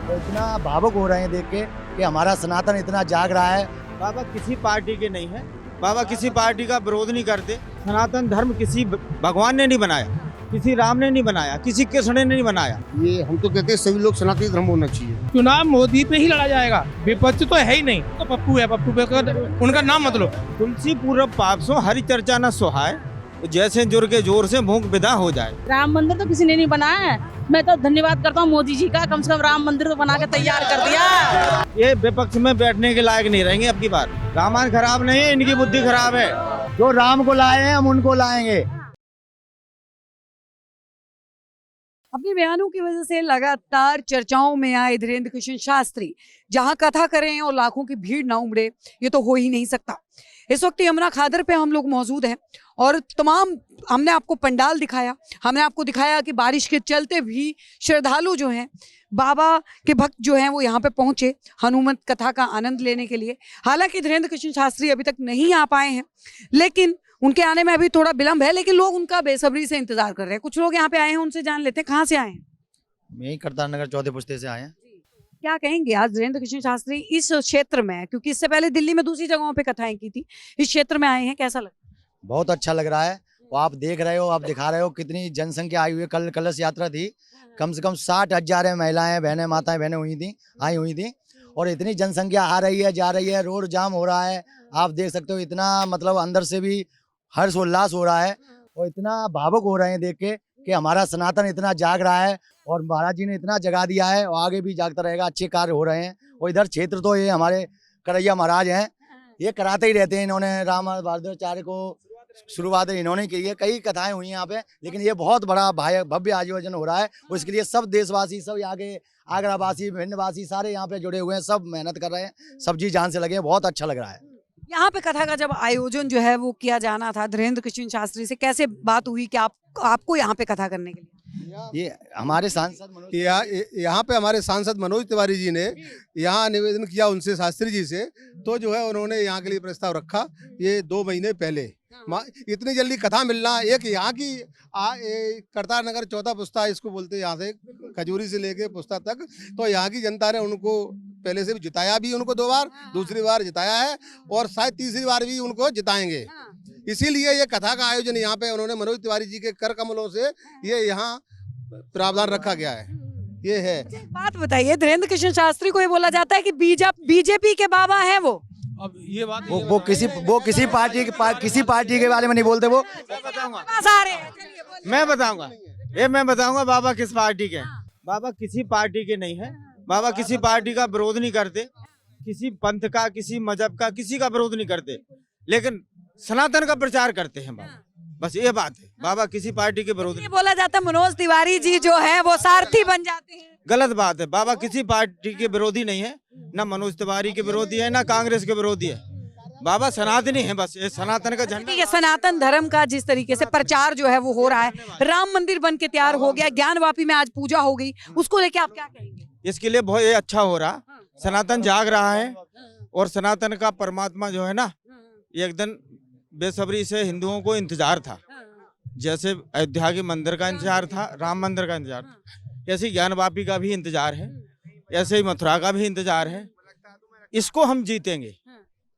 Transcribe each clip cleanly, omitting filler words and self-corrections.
वो इतना भावुक हो रहे हैं देख के कि हमारा सनातन इतना जाग रहा है। बाबा किसी पार्टी के नहीं है, बाबा किसी पार्टी का विरोध नहीं करते। सनातन धर्म किसी भगवान ने नहीं बनाया, किसी राम ने नहीं बनाया, किसी कृष्ण ने नहीं बनाया। ये हम तो कहते हैं सभी लोग सनातनी धर्म होना चाहिए। चुनाव मोदी पे ही लड़ा जाएगा, विपक्ष तो है ही नहीं। तो पप्पू है, पप्पू पे उनका नाम मत लो। तुलसी पूर्व पाप सो हरि चर्चा न सुहाए, जैसे जुर के जोर से भूख विदा हो जाए। राम मंदिर तो किसी ने नहीं बनाया है। मैं तो धन्यवाद करता हूँ मोदी जी का, कम से कम राम मंदिर तो बना के तैयार कर दिया। ये विपक्ष में बैठने के लायक नहीं रहेंगे अब की बार। रामायण खराब नहीं है, इनकी बुद्धि खराब है। जो राम को लाए हैं हम उनको लाएंगे। अपने बयानों की वजह से लगातार चर्चाओं में आए धीरेन्द्र कृष्ण शास्त्री, जहां कथा करें और लाखों की भीड़ ना उमड़े, ये तो हो ही नहीं सकता। इस वक्त यमुना खादर पे हम लोग मौजूद हैं और तमाम हमने आपको पंडाल दिखाया, हमने आपको दिखाया कि बारिश के चलते भी श्रद्धालु जो हैं, बाबा के भक्त जो हैं, वो यहाँ पे पहुंचे हनुमत कथा का आनंद लेने के लिए। हालांकि धीरेन्द्र कृष्ण शास्त्री अभी तक नहीं आ पाए हैं, लेकिन उनके आने में अभी थोड़ा विलंब है, लेकिन लोग उनका बेसब्री से इंतजार कर रहे हैं। कुछ लोग यहाँ पे आए हैं, उनसे जान लेते हैं कहाँ से आए हैं। यही करतार नगर चौथे पुश्ते से आए हैं। क्या कहेंगे आज धीरेन्द्र कृष्ण शास्त्री इस क्षेत्र में, क्योंकि इससे पहले दिल्ली में दूसरी जगहों पे कथाएं की थी, इस क्षेत्र में आए हैं, कैसा लगा? बहुत अच्छा लग रहा है। वो आप देख रहे हो, आप दिखा रहे हो कितनी जनसंख्या आई हुई है। कल कलश यात्रा थी, कम से कम 60,000 महिलाएं, बहनें, माताएं, बहनें आई हुई थी और इतनी जनसंख्या आ रही है, जा रही है, रोड जाम हो रहा है। आप देख सकते हो, इतना मतलब अंदर से भी हर्ष उल्लास हो रहा है और इतना भावुक हो रहे हैं देख के कि हमारा सनातन इतना जाग रहा है और महाराज जी ने इतना जगा दिया है और आगे भी जागता रहेगा। अच्छे कार्य हो रहे हैं और इधर क्षेत्र तो ये हमारे करैया महाराज हैं, ये कराते ही रहते हैं। इन्होंने राम बहादुराचार्य को शुरुआत इन्होंने की है, कई कथाएं हुई यहाँ पे, लेकिन ये बहुत बड़ा भव्य आयोजन हो रहा है। उसके लिए सब देशवासी, सब यहाँ के आगरावासी, भिंडवासी सारे यहाँ पे जुड़े हुए हैं, सब मेहनत कर रहे हैं, सब जी जान से लगे हैं। बहुत अच्छा लग रहा है। यहाँ पे कथा का जब आयोजन जो है वो किया जाना था धीरेन्द्र कृष्ण शास्त्री से, कैसे बात हुई कि आपको यहाँ पे कथा करने के लिए? ये हमारे सांसद यहाँ पे हमारे सांसद मनोज तिवारी जी ने यहाँ निवेदन किया उनसे, शास्त्री जी से, तो जो है उन्होंने यहाँ के लिए प्रस्ताव रखा। ये 2 महीने पहले इतनी जल्दी कथा मिलना, एक यहाँ की करतार नगर चौथा पुस्ता इसको बोलते हैं, यहाँ से खजूरी से लेके पुस्ता तक, तो यहाँ की जनता ने उनको पहले से भी जिताया भी, उनको 2 बार, दूसरी बार जिताया है और शायद तीसरी बार भी उनको जिताएंगे। इसीलिए ये कथा का आयोजन यहाँ पे उन्होंने मनोज तिवारी जी के कर कमलों से ये यहाँ प्रावधान रखा गया है। ये है। बात बताइए, धीरेन्द्र कृष्ण शास्त्री को ये बोला जाता है कि बीजेपी के बाबा हैं वो। अब ये बात वो किसी पार्टी के बारे में नहीं बोलते। वो मैं बताऊंगा बाबा किस पार्टी के। बाबा किसी पार्टी के नहीं है, बाबा किसी पार्टी का विरोध नहीं करते, किसी पंथ का, किसी मजहब का, किसी का विरोध नहीं करते, लेकिन सनातन का प्रचार करते हैं बाबा। बस ये बात है, बाबा किसी पार्टी के विरोध। ये बोला जाता है मनोज तिवारी जी जो है वो सारथी बन जाते हैं। गलत बात है। बाबा किसी पार्टी के विरोधी नहीं है, ना मनोज तिवारी के विरोधी है, ना कांग्रेस के विरोधी है। बाबा सनातनी है, बस ये सनातन का झंडा। ठीक है, सनातन धर्म का जिस तरीके से प्रचार जो है वो हो रहा है, राम मंदिर बन के तैयार हो गया, ज्ञानवापी में आज पूजा हो गई, उसको लेके आप क्या कहेंगे? इसके लिए बहुत अच्छा हो रहा, सनातन जाग रहा है और सनातन का परमात्मा जो है ना, एक दिन बेसब्री से हिंदुओं को इंतजार था। जैसे अयोध्या के मंदिर का इंतजार था, राम मंदिर का इंतजार था, ऐसे ज्ञानवापी का भी इंतजार है, ऐसे ही मथुरा का भी इंतजार है। इसको हम जीतेंगे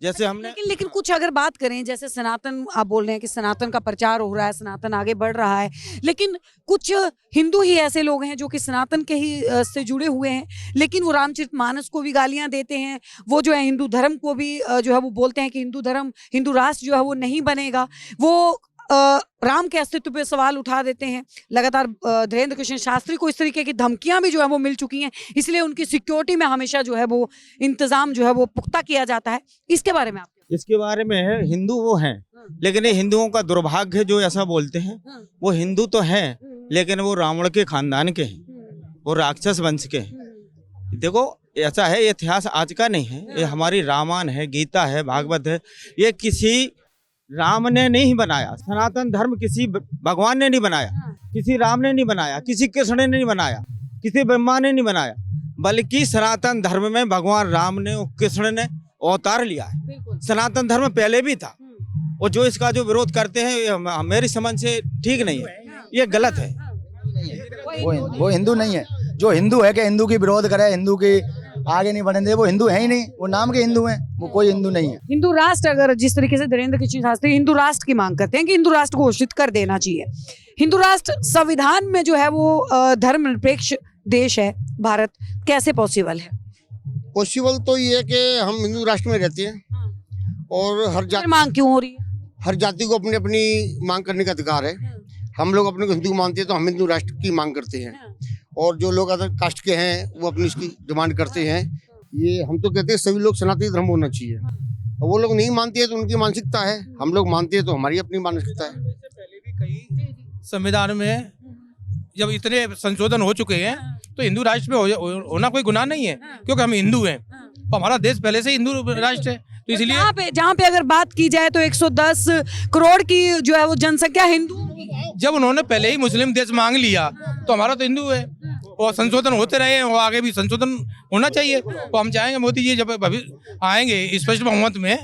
जैसे हमने। लेकिन कुछ अगर बात करें, जैसे सनातन आप बोल रहे हैं कि सनातन का प्रचार हो रहा है, सनातन आगे बढ़ रहा है, लेकिन कुछ हिंदू ही ऐसे लोग हैं जो कि सनातन के ही से जुड़े हुए हैं, लेकिन वो रामचरितमानस को भी गालियां देते हैं, वो जो है हिंदू धर्म को भी जो है वो बोलते हैं कि हिंदू धर्म, हिंदू राष्ट्र जो है वो नहीं बनेगा, वो राम के अस्तित्व पे सवाल उठा देते हैं। लगातार धीरेन्द्र कृष्ण शास्त्री को इस तरीके की धमकियां भी जो है वो मिल चुकी हैं, इसलिए उनकी सिक्योरिटी में हमेशा जो है वो इंतजाम जो है वो पुख्ता किया जाता है। इसके बारे में आप? इसके बारे में है, हिंदू वो हैं, लेकिन ये हिंदुओं का दुर्भाग्य है जो ऐसा बोलते हैं। वो हिंदू तो हैं, लेकिन वो रावण के खानदान के हैं, वो राक्षस वंश के हैं। देखो ऐसा है, ये इतिहास आज का नहीं है, ये हमारी रामायण है, गीता है, भागवत है। ये किसी राम ने नहीं बनाया, सनातन धर्म किसी भगवान ने नहीं बनाया, किसी राम ने नहीं बनाया, किसी कृष्ण ने नहीं बनाया, किसी ब्रह्मा ने नहीं बनाया, बल्कि सनातन धर्म में भगवान राम ने और कृष्ण ने अवतार लिया है। सनातन धर्म पहले भी था और जो इसका जो विरोध करते हैं मेरी समझ से ठीक नहीं है, ये गलत है। वो हिंदू नहीं है। जो हिंदू है कि हिंदू की विरोध करे, हिंदू की आगे नहीं बढ़ने दे, वो हिंदू है ही नहीं, वो नाम के हिंदू हैं, वो कोई हिंदू नहीं है। हिंदू राष्ट्र, अगर जिस तरीके से धीरेन्द्र कृष्ण शास्त्री हिंदू राष्ट्र की मांग करते हैं कि हिंदू राष्ट्र को घोषित कर देना चाहिए, हिंदू राष्ट्र संविधान में जो है वो धर्मनिरपेक्ष देश है भारत, कैसे पॉसिबल है? पॉसिबल तो ये है कि हम हिंदू राष्ट्र में रहते हैं और फिर मांग क्यों हो रही है? हर जाति को अपनी अपनी मांग करने का अधिकार है। हम लोग अपने को हिंदू मानते हैं तो हम हिंदू राष्ट्र की मांग करते हैं, और जो लोग अदर कास्ट के हैं वो अपनी इसकी डिमांड करते हैं। ये हम तो कहते हैं सभी लोग सनातनी धर्म होना चाहिए, और वो लोग नहीं मानते हैं तो उनकी मानसिकता है, हम लोग मानते हैं तो हमारी अपनी मानसिकता है। पहले भी कई संविधान में जब इतने संशोधन हो चुके हैं तो हिंदू राष्ट्र पे होना कोई गुनाह नहीं है, क्योंकि हम हिंदू हैं और हमारा देश पहले से हिंदू राष्ट्र है, तो इसलिए जहाँ पे अगर बात की जाए तो 110 करोड़ की जो है वो जनसंख्या हिंदू। जब उन्होंने पहले ही मुस्लिम देश मांग लिया तो हमारा तो हिंदू है, और संशोधन होते रहे हैं और आगे भी संशोधन होना चाहिए। तो हम चाहेंगे मोदी जी जब आएंगे स्पष्ट बहुमत में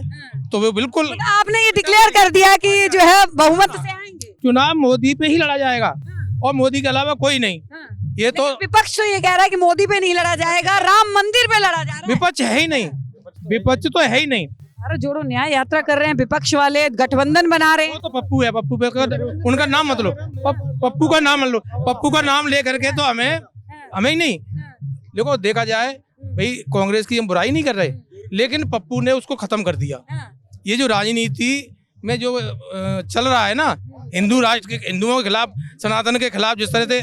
तो वो बिल्कुल। आपने ये डिक्लेयर कर दिया कि जो है बहुमत से आएंगे, चुनाव मोदी पे ही लड़ा जाएगा और मोदी के अलावा कोई नहीं। ये तो विपक्ष तो ये कह रहा है कि मोदी पे नहीं लड़ा जाएगा, राम मंदिर पे लड़ा जा रहा है। विपक्ष है ही नहीं, विपक्ष तो है ही नहीं। भारत जोड़ो न्याय यात्रा कर रहे हैं विपक्ष वाले, गठबंधन बना रहे हैं। वो तो पप्पू है, पप्पू पे उनका नाम मत लो, पप्पू का नाम मत लो, पप्पू का नाम ले करके तो हमें ही नहीं। देखो देखा जाए भाई, कांग्रेस की हम बुराई नहीं कर रहे, लेकिन पप्पू ने उसको खत्म कर दिया। ये जो राजनीति में जो चल रहा है ना, हिंदू राष्ट्र के हिंदुओं के खिलाफ, सनातन के खिलाफ जिस तरह से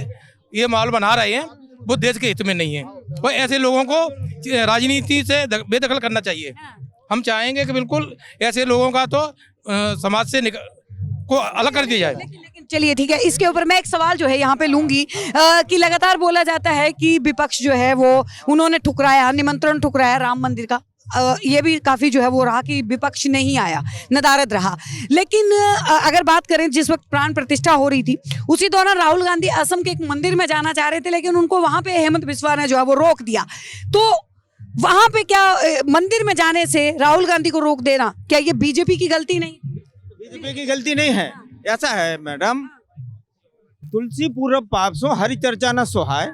ये माहौल बना रहे हैं वो देश के हित में नहीं है। और ऐसे लोगों को राजनीति से बेदखल करना चाहिए। हम चाहेंगे कि बिल्कुल ऐसे लोगों का तो समाज से को अलग कर दिया जाए। लेकिन चलिए ठीक है, इसके ऊपर मैं एक सवाल जो है यहाँ पे लूंगी कि लगातार बोला जाता है कि विपक्ष जो है वो उन्होंने ठुकराया, निमंत्रण ठुकराया राम मंदिर का। ये भी काफी जो है वो रहा कि विपक्ष नहीं आया, नदारद रहा। लेकिन अगर बात करें जिस वक्त प्राण प्रतिष्ठा हो रही थी उसी दौरान राहुल गांधी असम के एक मंदिर में जाना चाह रहे थे, लेकिन उनको वहां पे हेमंत बिस्वा ने जो है वो रोक दिया। तो वहां पे क्या मंदिर में जाने से राहुल गांधी को रोक देना, क्या ये बीजेपी की गलती नहीं? बीजेपी की गलती नहीं है, ऐसा है मैडम, तुलसी पूरब पाप सो हरि चर्चा न सोहाय,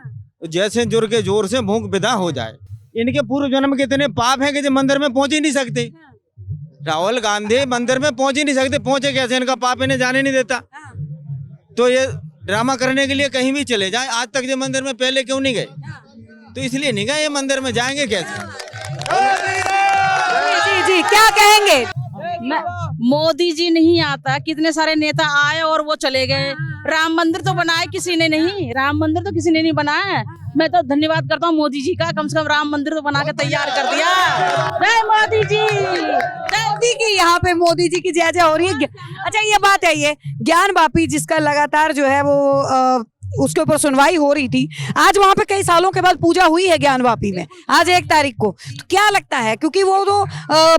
जैसे जुर के जोर से भूख विदा हो जाए। इनके पूर्व जन्म के इतने पाप हैं कि जो मंदिर में पहुंच ही नहीं सकते। राहुल गांधी मंदिर में पहुंच ही नहीं सकते, पहुंचे कैसे? इनका पाप इन्हें जाने नहीं देता। तो ये ड्रामा करने के लिए कहीं भी चले जाए, आज तक जो मंदिर में पहले क्यों नहीं गए? तो इसलिए नहीं गए, ये मंदिर में जाएंगे कैसे? जी जी, क्या कहेंगे? मोदी जी नहीं आता, कितने सारे नेता आए और वो चले गए। राम मंदिर तो बनाया किसी ने नहीं, राम मंदिर तो किसी ने नहीं बनाया है। मैं तो धन्यवाद करता हूँ मोदी जी का, कम से कम राम मंदिर तो बना के तैयार कर दिया। जय मोदी जी, मोदी की, यहाँ पे मोदी जी की जय जय हो रही है। अच्छा ये बात है, ये ज्ञान वापी जिसका लगातार जो है वो उसके ऊपर सुनवाई हो रही थी, आज वहां पे कई सालों के बाद पूजा हुई है ज्ञान वापी में, आज 1 तारीख को। तो क्या लगता है, क्योंकि वो तो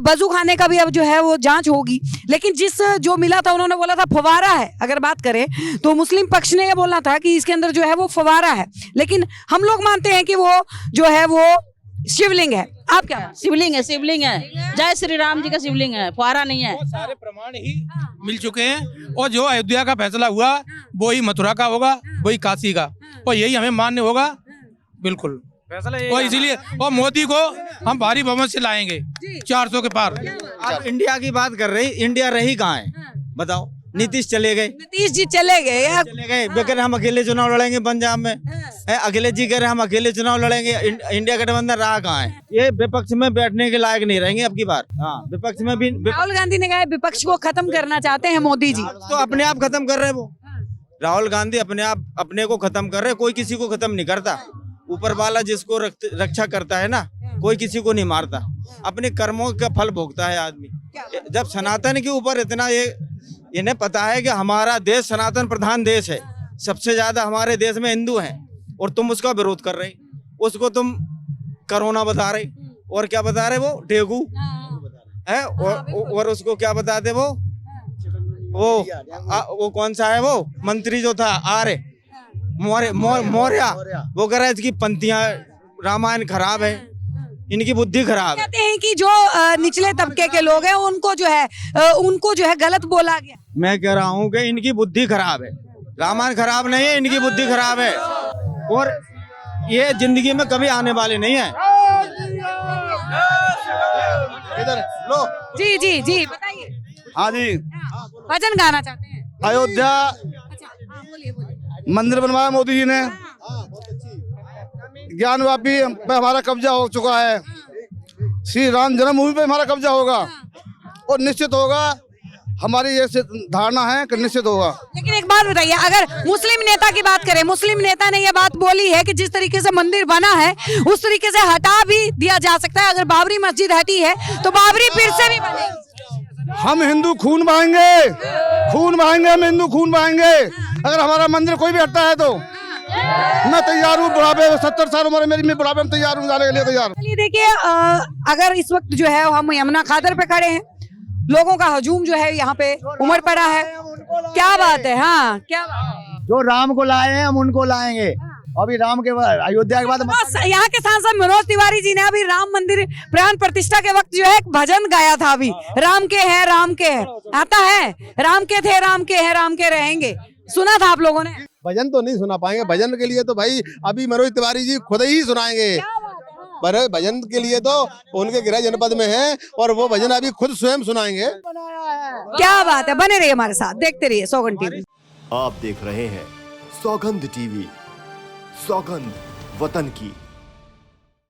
बजू खाने का भी अब जो है वो जांच होगी, लेकिन जिस जो मिला था उन्होंने बोला था फवारा है। अगर बात करें तो मुस्लिम पक्ष ने ये बोला था कि इसके अंदर जो है वो फवारा है, लेकिन हम लोग मानते हैं कि वो जो है वो शिवलिंग है। आप क्या? शिवलिंग है, शिवलिंग है, जय श्री राम जी का शिवलिंग है, फुहारा नहीं है। सारे प्रमाण ही मिल चुके हैं, और जो अयोध्या का फैसला हुआ वो ही मथुरा का होगा, वही काशी का, और यही हमें मान्य होगा बिल्कुल। और इसीलिए और मोदी को हम भारी बहुमत से लाएंगे 400 के पार। आप इंडिया की बात कर रही, इंडिया रही कहाँ है बताओ? नीतीश चले गए, नीतीश जी चले गए, चले गए, बेकर हम अकेले चुनाव लड़ेंगे पंजाब में। अखिलेश जी कह रहे हम अकेले चुनाव लड़ेंगे, इंडिया गठबंधन रहा कहाँ है? ये विपक्ष में बैठने के लायक नहीं रहेंगे अब की बार। हाँ, विपक्ष में भी राहुल गांधी ने कहा विपक्ष को खत्म करना चाहते हैं मोदी जी, तो अपने आप खत्म कर रहे हैं वो। राहुल गांधी अपने आप अपने को खत्म कर रहे, कोई किसी को खत्म नहीं करता। ऊपर वाला जिसको रक्षा करता है ना, कोई किसी को नहीं मारता, अपने कर्मों का फल भोगता है आदमी। जब सनातन के ऊपर इतना इन्हें पता है कि हमारा देश सनातन प्रधान देश है, सबसे ज्यादा हमारे देश में हिंदू हैं, और तुम उसका विरोध कर रहे, उसको तुम कोरोना बता रहे, और क्या बता रहे वो डेंगू है, और उसको क्या बताते वो कौन सा है वो मंत्री जो था आर्य मौर्य, वो कह रहा है इसकी पंक्तियां रामायण खराब है, इनकी बुद्धि खराब है। कहते हैं कि जो निचले तबके के लोग हैं उनको जो है गलत बोला गया। मैं कह रहा हूँ कि इनकी बुद्धि खराब है, रामायण खराब नहीं है, इनकी बुद्धि खराब है। और ये जिंदगी में कभी आने वाले नहीं है। इधर लो। जी जी जी बताइए, हाँ जी, भजन गाना चाहते हैं? अयोध्या अच्छा हाँ, बोलिए बोलिए। मंदिर बनवाया मोदी जी ने, ज्ञानवापी पे हमारा कब्जा हो चुका है, श्री राम जन्मभूमि पे हमारा कब्जा होगा और निश्चित होगा, हमारी ये धारणा है कि निश्चित होगा। लेकिन एक बात बताइए, अगर मुस्लिम नेता की बात करें, मुस्लिम नेता ने ये बात बोली है कि जिस तरीके से मंदिर बना है उस तरीके से हटा भी दिया जा सकता है। अगर बाबरी मस्जिद हटी है तो बाबरी फिर से भी बनेगी। हम हिंदू खून बहाएंगे, खून बहाएंगे, हम हिंदू खून बहाएंगे। अगर हमारा मंदिर कोई भी हटता है तो मैं तैयार हूँ, बुढ़ापे 70 साल उम्र है मेरी, मैं बुढ़ापे में तैयार हूँ, जाने के लिए तैयार। चलिए देखिए, अगर इस वक्त जो है हम यमुना खादर पे खड़े हैं, लोगों का हजूम जो है यहाँ पे उमड़ पड़ा है। क्या बात है, हाँ क्या बात है? जो राम को लाए हैं हम उनको लाएंगे। अभी राम के बाद अयोध्या के बाद यहाँ के सांसद मनोज तिवारी जी ने अभी राम मंदिर प्राण प्रतिष्ठा के वक्त जो है एक भजन गाया था, अभी राम के हैं, राम के हैं, आता है, राम के थे, राम के हैं, राम के रहेंगे, सुना था आप लोगों ने? भजन तो नहीं सुना पाएंगे, भजन के लिए तो भाई अभी मनोज तिवारी जी खुद ही सुनाएंगे। पर भजन के लिए तो उनके गृह जनपद में है और वो भजन अभी खुद स्वयं सुनाएंगे। क्या बात है, बने रहिए हमारे साथ, देखते रहिए सौगंध टीवी। आप देख रहे हैं सौगंध टीवी, सौगंध वतन की।